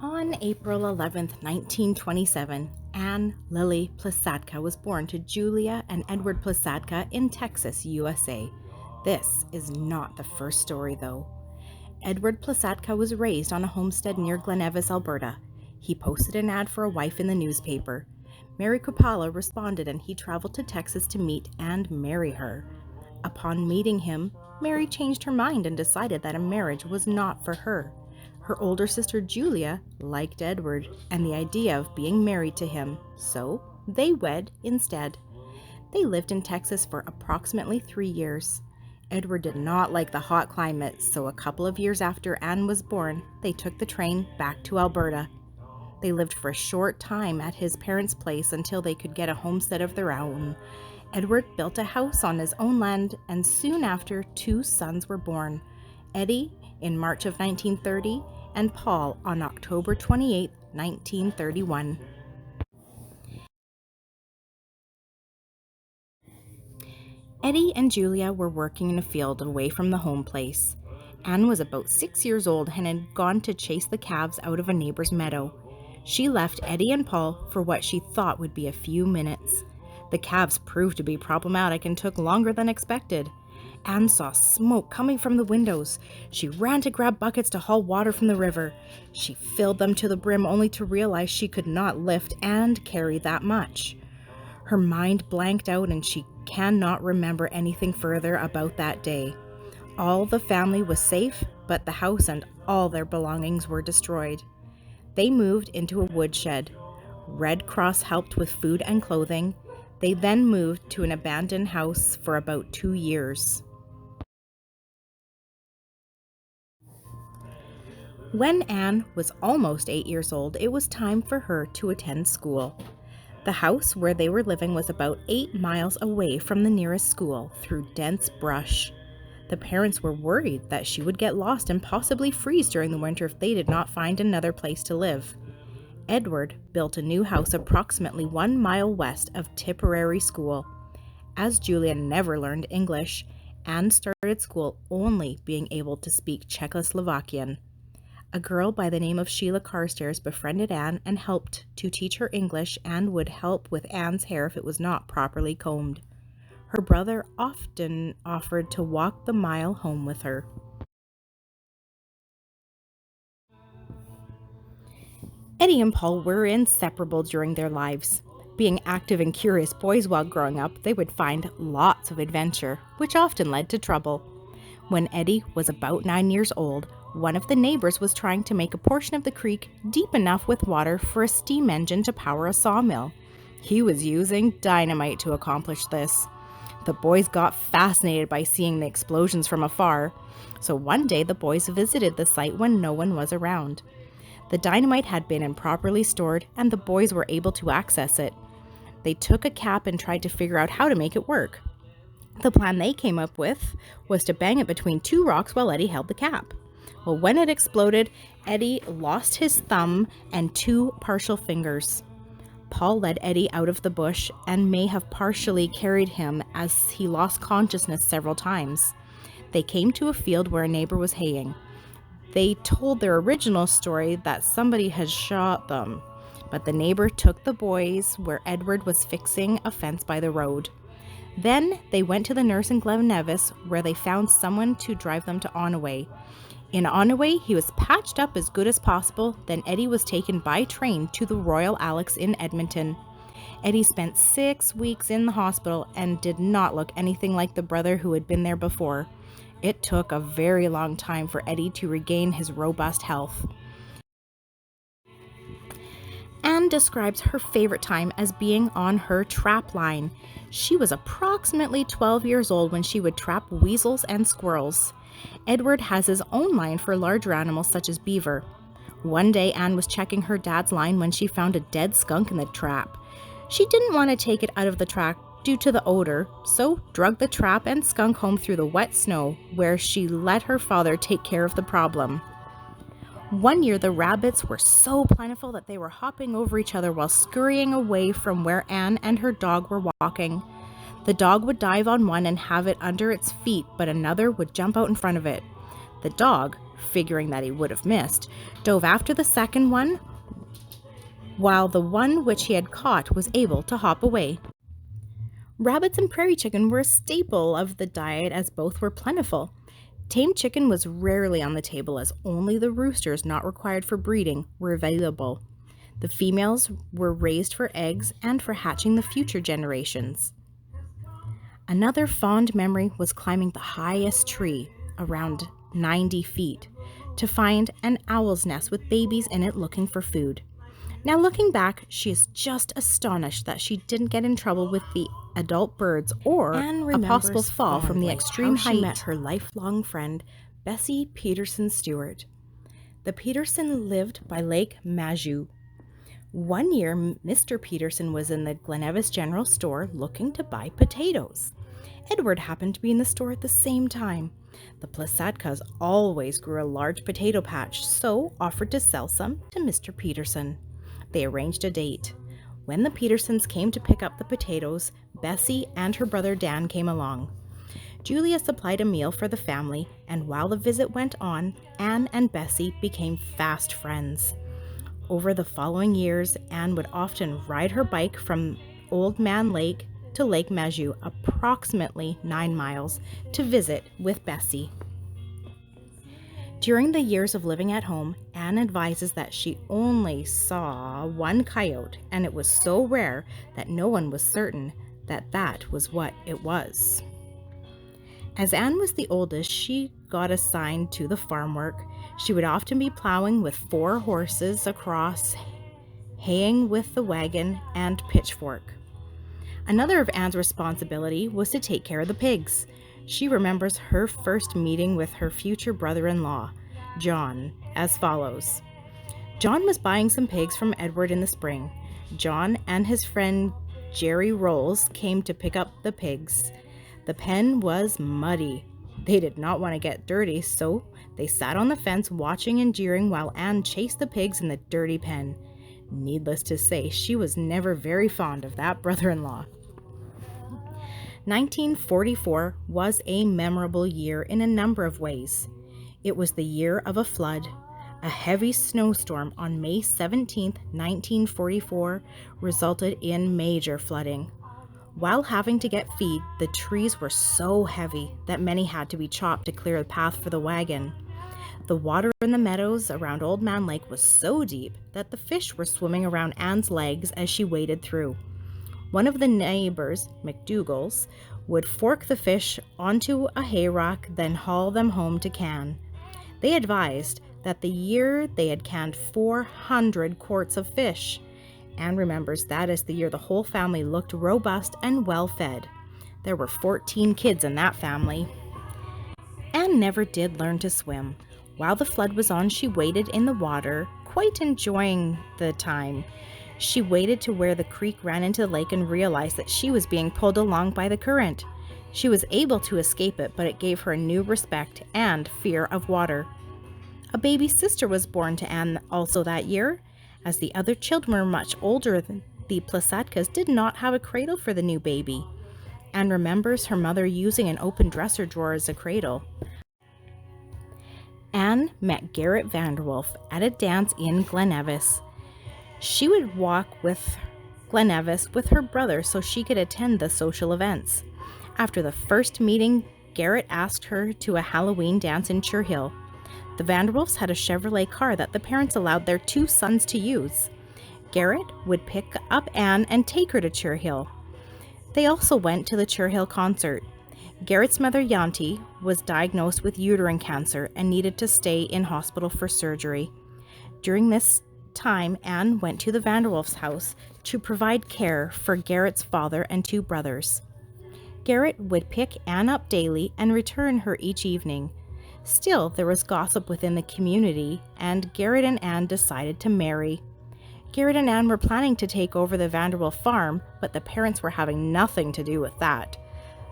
On April 11th, 1927, Anne Lily Plasatka was born to Julia and Edward Plasatka in Texas, USA. This is not the first story, though. Edward Plasatka was raised on a homestead near Glen Nevis, Alberta. He posted an ad for a wife in the newspaper. Mary Kupala responded, and he traveled to Texas to meet and marry her. Upon meeting him, Mary changed her mind and decided that a marriage was not for her. Her older sister Julia liked Edward and the idea of being married to him, so they wed instead. They lived in Texas for approximately 3 years. Edward did not like the hot climate, so a couple of years after Anne was born, they took the train back to Alberta. They lived for a short time at his parents' place until they could get a homestead of their own. Edward built a house on his own land, and soon after, 2 sons were born. Eddie in March of 1930 and Paul on October 28, 1931. Eddie and Julia were working in a field away from the home place. Anne was about 6 years old and had gone to chase the calves out of a neighbor's meadow. She left Eddie and Paul for what she thought would be a few minutes. The calves proved to be problematic and took longer than expected. Anne saw smoke coming from the windows. She ran to grab buckets to haul water from the river. She filled them to the brim only to realize she could not lift and carry that much. Her mind blanked out and she cannot remember anything further about that day. All the family was safe, but the house and all their belongings were destroyed. They moved into a woodshed. Red Cross helped with food and clothing. They then moved to an abandoned house for about 2 years. When Anne was almost 8 years old, it was time for her to attend school. The house where they were living was about 8 miles away from the nearest school through dense brush. The parents were worried that she would get lost and possibly freeze during the winter if they did not find another place to live. Edward built a new house approximately 1 mile west of Tipperary School. As Julia never learned English, Anne started school only being able to speak Czechoslovakian. A girl by the name of Sheila Carstairs befriended Anne and helped to teach her English and would help with Anne's hair if it was not properly combed. Her brother often offered to walk the mile home with her. Eddie and Paul were inseparable during their lives. Being active and curious boys while growing up, they would find lots of adventure, which often led to trouble. When Eddie was about 9 years old, one of the neighbors was trying to make a portion of the creek deep enough with water for a steam engine to power a sawmill. He was using dynamite to accomplish this. The boys got fascinated by seeing the explosions from afar, so one day the boys visited the site when no one was around. The dynamite had been improperly stored, and the boys were able to access it. They took a cap and tried to figure out how to make it work. The plan they came up with was to bang it between 2 rocks while Eddie held the cap. Well, when it exploded, Eddie lost his thumb and 2 partial fingers. Paul led Eddie out of the bush and may have partially carried him as he lost consciousness several times. They came to a field where a neighbor was haying. They told their original story that somebody had shot them, but the neighbor took the boys where Edward was fixing a fence by the road. Then they went to the nurse in Glen Nevis, where they found someone to drive them to Onaway. In Onaway, he was patched up as good as possible. Then Eddie was taken by train to the Royal Alex in Edmonton. Eddie spent 6 weeks in the hospital and did not look anything like the brother who had been there before. It took a very long time for Eddie to regain his robust health. Anne describes her favorite time as being on her trap line. She was approximately 12 years old when she would trap weasels and squirrels. Edward has his own line for larger animals such as beaver. One day, Anne was checking her dad's line when she found a dead skunk in the trap. She didn't want to take it out of the trap due to the odor, so dragged the trap and skunk home through the wet snow, where she let her father take care of the problem. One year, the rabbits were so plentiful that they were hopping over each other while scurrying away from where Anne and her dog were walking. The dog would dive on one and have it under its feet, but another would jump out in front of it. The dog, figuring that he would have missed, dove after the second one, while the one which he had caught was able to hop away. Rabbits and prairie chicken were a staple of the diet as both were plentiful. Tame chicken was rarely on the table as only the roosters not required for breeding were available. The females were raised for eggs and for hatching the future generations. Another fond memory was climbing the highest tree, around 90 feet, to find an owl's nest with babies in it looking for food. Now looking back, she is just astonished that she didn't get in trouble with the adult birds or a possible fall from the extreme height. She met her lifelong friend, Bessie Peterson Stewart. The Peterson lived by Lake Majou. One year, Mr. Peterson was in the Glenevis General Store looking to buy potatoes. Edward happened to be in the store at the same time. The Plasatkas always grew a large potato patch, so offered to sell some to Mr. Peterson. They arranged a date. When the Petersons came to pick up the potatoes, Bessie and her brother Dan came along. Julia supplied a meal for the family, and while the visit went on, Anne and Bessie became fast friends. Over the following years, Anne would often ride her bike from Old Man Lake to Lake Majou, approximately 9 miles, to visit with Bessie. During the years of living at home, Anne advises that she only saw one coyote, and it was so rare that no one was certain that that was what it was. As Anne was the oldest, she got assigned to the farm work. She would often be plowing with 4 horses across, haying with the wagon, and pitchfork. Another of Anne's responsibility was to take care of the pigs. She remembers her first meeting with her future brother-in-law, John, as follows. John was buying some pigs from Edward in the spring. John and his friend Jerry Rolls came to pick up the pigs. The pen was muddy. They did not want to get dirty, so they sat on the fence watching and jeering while Anne chased the pigs in the dirty pen. Needless to say, she was never very fond of that brother-in-law. 1944 was a memorable year in a number of ways. It was the year of a flood. A heavy snowstorm on May 17, 1944, resulted in major flooding. While having to get feed, the trees were so heavy that many had to be chopped to clear the path for the wagon. The water in the meadows around Old Man Lake was so deep that the fish were swimming around Anne's legs as she waded through. One of the neighbors, McDougall's, would fork the fish onto a hayrack, then haul them home to can. They advised that the year they had canned 400 quarts of fish. Anne remembers that is the year the whole family looked robust and well fed. There were 14 kids in that family. Anne never did learn to swim. While the flood was on, she waded in the water, quite enjoying the time. She waded to where the creek ran into the lake and realized that she was being pulled along by the current. She was able to escape it, but it gave her a new respect and fear of water. A baby sister was born to Anne also that year. As the other children were much older, the Plasatkas did not have a cradle for the new baby. Anne remembers her mother using an open dresser drawer as a cradle. Anne met Garrett Vanderwolf at a dance in Glenevis. She would walk with Glenevis with her brother so she could attend the social events. After the first meeting, Garrett asked her to a Halloween dance in Churchill. The Vanderwolfs had a Chevrolet car that the parents allowed their 2 sons to use. Garrett would pick up Anne and take her to Churchill. They also went to the Churchill concert. Garrett's mother, Yanti, was diagnosed with uterine cancer and needed to stay in hospital for surgery. During this time, Anne went to the Vanderwolf's house to provide care for Garrett's father and 2 brothers. Garrett would pick Anne up daily and return her each evening. Still, there was gossip within the community, and Garrett and Anne decided to marry. Garrett and Anne were planning to take over the Vanderwolf farm, but the parents were having nothing to do with that.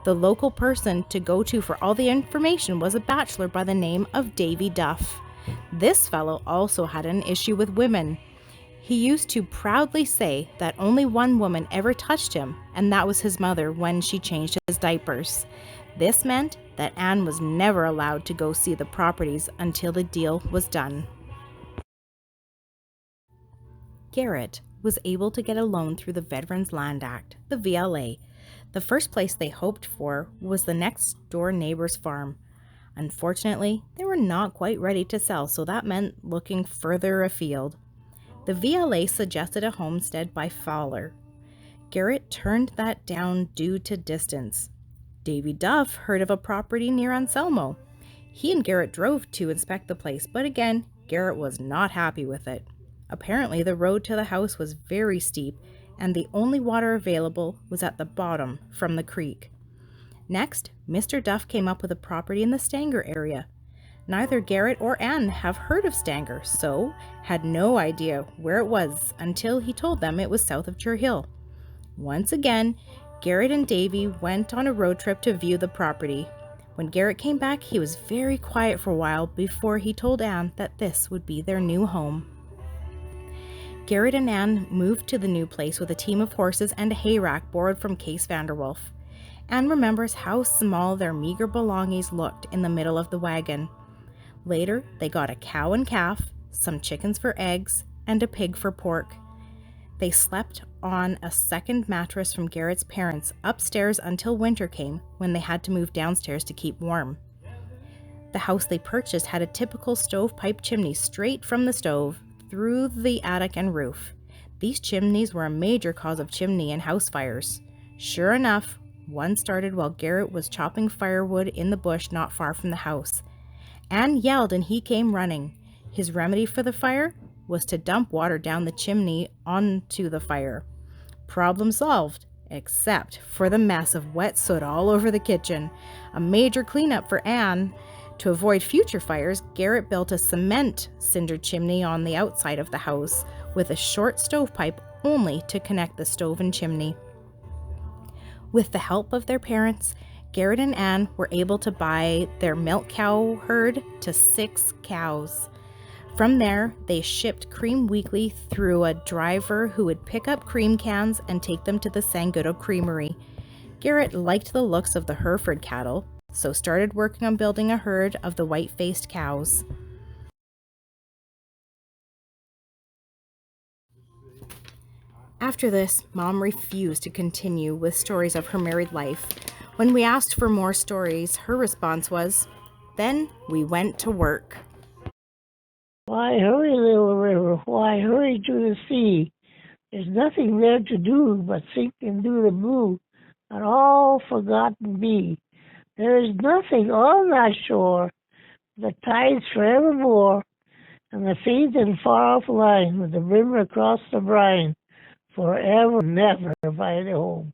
The local person to go to for all the information was a bachelor by the name of Davy Duff. This fellow also had an issue with women. He used to proudly say that only one woman ever touched him, and that was his mother when she changed his diapers. This meant that Anne was never allowed to go see the properties until the deal was done. Garrett was able to get a loan through the Veterans Land Act, the VLA. The first place they hoped for was the next door neighbor's farm. Unfortunately, they were not quite ready to sell, so that meant looking further afield. The VLA suggested a homestead by Fowler. Garrett turned that down due to distance. Davy Duff heard of a property near Anselmo. He and Garrett drove to inspect the place, but again, Garrett was not happy with it. Apparently, the road to the house was very steep, and the only water available was at the bottom from the creek. Next, Mr. Duff came up with a property in the Stanger area. Neither Garrett or Anne have heard of Stanger, so had no idea where it was until he told them it was south of Cher Hill. Once again, Garrett and Davy went on a road trip to view the property. When Garrett came back, he was very quiet for a while before he told Anne that this would be their new home. Garrett and Anne moved to the new place with a team of horses and a hay rack borrowed from Case Vanderwolf. Anne remembers how small their meager belongings looked in the middle of the wagon. Later, they got a cow and calf, some chickens for eggs, and a pig for pork. They slept on a second mattress from Garrett's parents upstairs until winter came, when they had to move downstairs to keep warm. The house they purchased had a typical stovepipe chimney straight from the stove through the attic and roof. These chimneys were a major cause of chimney and house fires. Sure enough, one started while Garrett was chopping firewood in the bush not far from the house. Anne yelled and he came running. His remedy for the fire was to dump water down the chimney onto the fire. Problem solved, except for the mess of wet soot all over the kitchen. A major cleanup for Anne. To avoid future fires, Garrett built a cement cinder chimney on the outside of the house with a short stovepipe only to connect the stove and chimney. With the help of their parents, Garrett and Anne were able to buy their milk cow herd to 6 cows. From there, they shipped cream weekly through a driver who would pick up cream cans and take them to the Sangudo Creamery. Garrett liked the looks of the Hereford cattle, so started working on building a herd of the white-faced cows. After this, Mom refused to continue with stories of her married life. When we asked for more stories, her response was, "Then we went to work." Why hurry, little river? Why hurry to the sea? There's nothing there to do but sink and do the blue, and all forgotten be. There is nothing on that shore, the tides forevermore, and the faint and far-off line with the brim across the brine, forever never find a home.